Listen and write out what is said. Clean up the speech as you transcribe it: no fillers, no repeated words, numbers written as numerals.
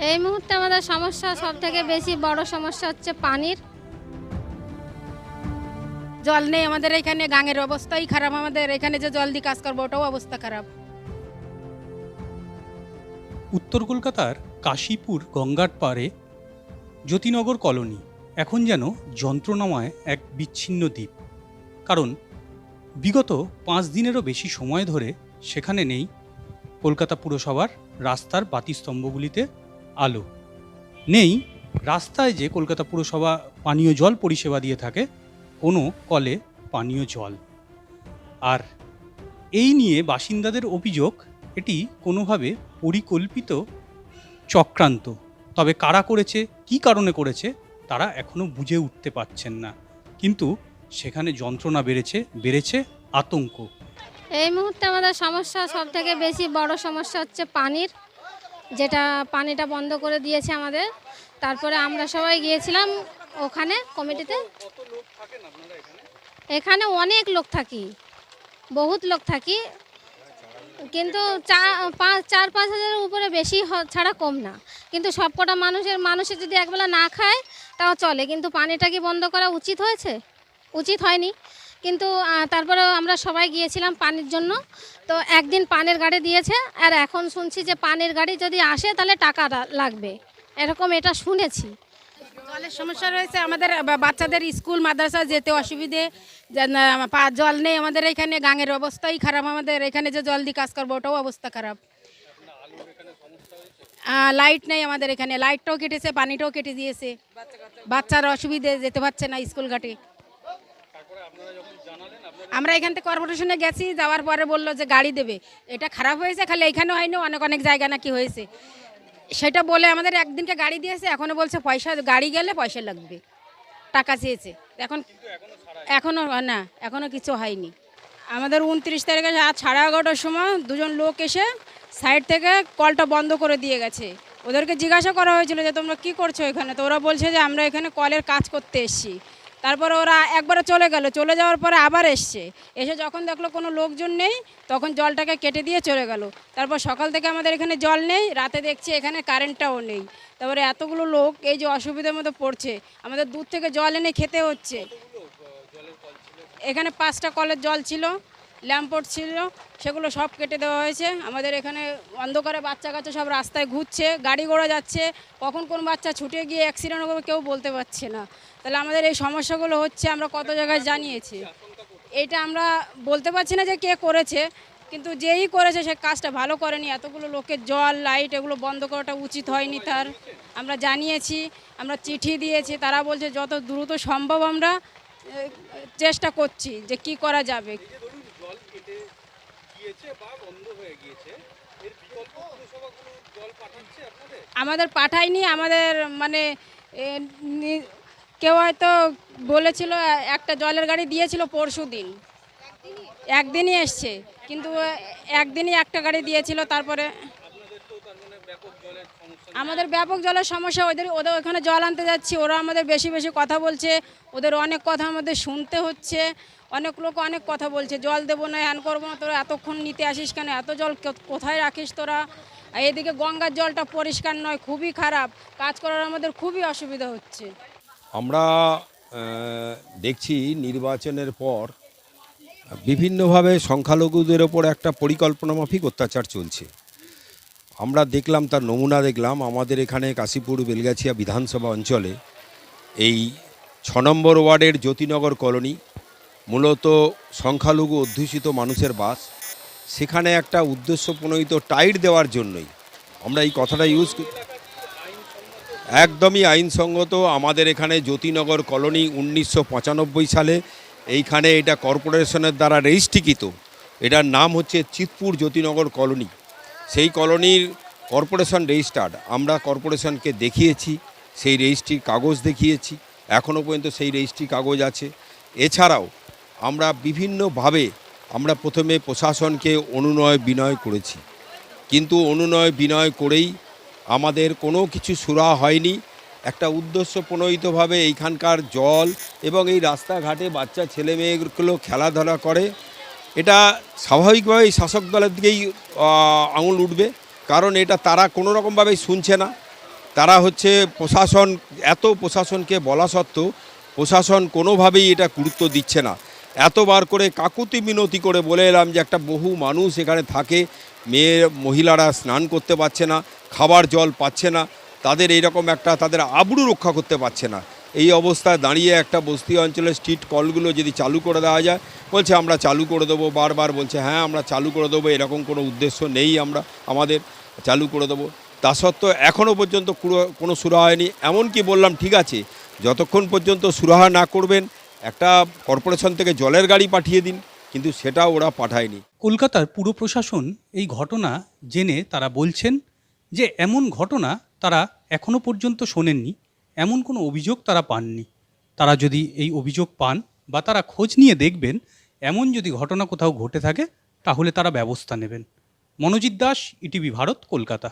এই মুহূর্তে আমাদের সমস্যা সবথেকে বেশি বড় সমস্যা হচ্ছে পানির। জল নেই আমাদের এখানে, গাঙের অবস্থাই খারাপ। আমাদের এখানে যে জল দিয়ে কাজ করবো ওটাও অবস্থা খারাপ। উত্তর কলকাতার কাশীপুর গঙ্গার পাড়ে জ্যোতিনগর কলোনি এখন যেন যন্ত্রণাময় এক বিচ্ছিন্ন দ্বীপ। কারণ বিগত 5 দিনেরও বেশি সময় ধরে সেখানে নেই কলকাতা পুরসভার রাস্তার বাতিস্তম্ভগুলিতে আলো, নেই রাস্তায় যে কলকাতা পুরসভা পানীয় জল পরিষেবা দিয়ে থাকে কোনো কলে পানীয় জল। আর এই নিয়ে বাসিন্দাদের অভিযোগ এটি কোনোভাবে পরিকল্পিত চক্রান্ত। তবে কারা করেছে, কী কারণে করেছে তারা এখনও বুঝে উঠতে পারছেন না। কিন্তু সেখানে যন্ত্রণা বেড়েছে আতঙ্ক। এই মুহূর্তে আমাদের সমস্যা সবথেকে বেশি বড় সমস্যা হচ্ছে পানির, যেটা পানিটা বন্ধ করে দিয়েছে আমাদের। তারপরে আমরা সবাই গিয়েছিলাম ওখানে কমিটিতে। এখানে অনেক লোক থাকি, বহুত লোক থাকি, কিন্তু 4-5 হাজারের উপরে বেশি ছাড়া কম না। কিন্তু সবকটা মানুষের যদি একবেলা না খায় তাও চলে, কিন্তু পানিটা কি বন্ধ করা উচিত হয়েছে? উচিত হয়নি। কিন্তু তারপরেও আমরা সবাই গিয়েছিলাম পানির জন্য। তো একদিন পানির গাড়ি দিয়েছে, আর এখন শুনছি যে পানির গাড়ি যদি আসে তাহলে টাকা লাগবে, এরকম এটা শুনেছি। জলের সমস্যা রয়েছে আমাদের, বাচ্চাদের স্কুল মাদ্রাসা যেতে অসুবিধে। জল নেই আমাদের এখানে, গাঙের অবস্থাই খারাপ। আমাদের এখানে যে জল দিয়ে কাজ করবো ওটাও অবস্থা খারাপ। লাইট নেই আমাদের এখানে, লাইটটাও কেটেছে, পানিটাও কেটে দিয়েছে। বাচ্চার অসুবিধে, যেতে পারছে না স্কুল ঘাটে। আমরা এখান থেকে কর্পোরেশনে গেছি, যাওয়ার পরে বললো যে গাড়ি দেবে। এটা খারাপ হয়েছে, খালি এখানে হয়নি, অনেক জায়গা নাকি হয়েছে। সেটা বলে আমাদের একদিনকে গাড়ি দিয়েছে, এখনও বলছে পয়সা, গাড়ি গেলে পয়সা লাগবে, টাকা চেয়েছে। এখনও কিছু হয়নি। আমাদের 29 তারিখে রাত 11:30টার সময় দুজন লোক এসে সাইড থেকে কলটা বন্ধ করে দিয়ে গেছে। ওদেরকে জিজ্ঞাসা করা হয়েছিল যে তোমরা কি করছো এখানে, তো ওরা বলছে যে আমরা এখানে কলের কাজ করতে এসেছি। তারপরে ওরা একবারে চলে গেল, চলে যাওয়ার পরে আবার এসে যখন দেখলো কোনো লোকজন নেই তখন জলটাকে কেটে দিয়ে চলে গেল। তারপর সকাল থেকে আমাদের এখানে জল নেই, রাতে দেখছি এখানে কারেন্টটাও নেই। তারপরে এতগুলো লোক এই যে অসুবিধার মধ্যে পড়ছে, আমাদের দূর থেকে জল এনে খেতে হচ্ছে। এখানে 5টা কলের জল ছিল, ল্যাম্পপোস্ট ছিল, সেগুলো সব কেটে দেওয়া হয়েছে। আমাদের এখানে অন্ধকারে বাচ্চা কাচ্চা সব রাস্তায় ঘুরছে, গাড়ি ঘোড়া যাচ্ছে, কখন কোন বাচ্চা ছুটে গিয়ে অ্যাক্সিডেন্ট হবে কেউ বলতে পারছে না। তাহলে আমাদের এই সমস্যাগুলো হচ্ছে, আমরা কত জায়গায় জানিয়েছি। এইটা আমরা বলতে পারছি না যে কে করেছে, কিন্তু যেই করেছে সে কাজটা ভালো করেনি। এতগুলো লোকের জল লাইট এগুলো বন্ধ করাটা উচিত হয়নি তার। আমরা জানিয়েছি, আমরা চিঠি দিয়েছি, তারা বলছে যত দ্রুত সম্ভব আমরা চেষ্টা করছি যে কি করা যাবে। আমাদের পাঠায়নি, আমাদের মানে কেউ হয়তো বলেছিল একটা জলের গাড়ি দিয়েছিল পরশুদিন, একদিনই এসছে, কিন্তু একদিনই একটা গাড়ি দিয়েছিল। তারপরে আমাদের ব্যাপক জলের সমস্যা। ওদের ওখানে জল আনতে যাচ্ছি, ওরা আমাদের বেশি কথা বলছে, ওদের অনেক কথা আমাদের শুনতে হচ্ছে। অনেক লোক অনেক কথা বলছে, জল দেবো না, হ্যান করবো না, তোরা এতক্ষণ নিতে আসিস কেন, এত জল কোথায় রাখিস তোরা। আর এদিকে গঙ্গার জলটা পরিষ্কার নয়, খুবই খারাপ, কাজ করার আমাদের খুবই অসুবিধা হচ্ছে। আমরা দেখছি নির্বাচনের পর বিভিন্নভাবে সংখ্যালঘুদের ওপর একটা পরিকল্পনামাফিক অত্যাচার চলছে। আমরা দেখলাম, তার নমুনা দেখলাম আমাদের এখানে কাশীপুর বেলগাছিয়া বিধানসভা অঞ্চলে এই 6 নম্বর ওয়ার্ডের জ্যোতিনগর কলোনি, মূলত সংখ্যালঘু অধ্যুষিত মানুষের বাস। সেখানে একটা উদ্দেশ্য প্রণোদিত টাইট দেওয়ার জন্যই আমরা এই কথাটা ইউজ করি। একদমই আইনসঙ্গত। আমাদের এখানে জ্যোতিনগর কলোনি 1995 সালে এইখানে এটা কর্পোরেশনের দ্বারা রেজিস্ট্রিকৃত। এটার নাম হচ্ছে চিতপুর জ্যোতিনগর কলোনি। সেই কলোনির কর্পোরেশন রেজিস্টার্ড। আমরা কর্পোরেশনকে দেখিয়েছি, সেই রেজিস্ট্রির কাগজ দেখিয়েছি, এখনও পর্যন্ত সেই রেজিস্ট্রি কাগজ আছে। এছাড়াও আমরা বিভিন্নভাবে আমরা প্রথমে প্রশাসনকে অনুনয় বিনয় করেছি, কিন্তু অনুনয় বিনয় করেই আমাদের কোনো কিছু সুরাহা হয়নি। একটা উদ্দেশ্য প্রণোদিতভাবে এইখানকার জল এবং এই রাস্তাঘাটে বাচ্চা ছেলে মেয়েগুলো খেলাধুলা করে, এটা স্বাভাবিকভাবেই শাসক দলের দিকেই আঙুল উঠবে। কারণ এটা তারা কোনো রকমভাবেই শুনছে না। তারা হচ্ছে প্রশাসন, এত প্রশাসনকে বলা সত্ত্বেও প্রশাসন কোনোভাবেই এটা গুরুত্ব দিচ্ছে না। এতবার করে কাকুতি মিনতি করে বলে এলাম যে একটা বহু মানুষ এখানে থাকে, মহিলারা স্নান করতে পারছে না, খাবার জল পাচ্ছে না, তাদের এইরকম একটা তাদের আবরু রক্ষা করতে পারছে না। এই অবস্থায় দাঁড়িয়ে একটা বস্তি অঞ্চলের স্ট্রিট কলগুলো যদি চালু করে দেওয়া যায়, বলছে আমরা চালু করে দেবো, বারবার বলছে হ্যাঁ আমরা চালু করে দেবো, এরকম কোনো উদ্দেশ্য নেই, আমাদের চালু করে দেবো। তা সত্ত্বেও এখনও পর্যন্ত কোনো সুরাহা হয়নি। এমনকি বললাম ঠিক আছে, যতক্ষণ পর্যন্ত সুরাহা না করবেন একটা কর্পোরেশন থেকে জলের গাড়ি পাঠিয়ে দিন, কিন্তু সেটা ওরা পাঠায়নি। কলকাতার পুর প্রশাসন এই ঘটনা জেনে তারা বলছেন যে এমন ঘটনা তারা এখনও পর্যন্ত শোনেননি, এমন কোনো অভিযোগ তারা পাননি। তারা যদি এই অভিযোগ পান বা তারা খোঁজ নিয়ে দেখবেন এমন যদি ঘটনা কোথাও ঘটে থাকে তাহলে তারা ব্যবস্থা নেবেন। মনোজিৎ দাস, ইটিভি ভারত, কলকাতা।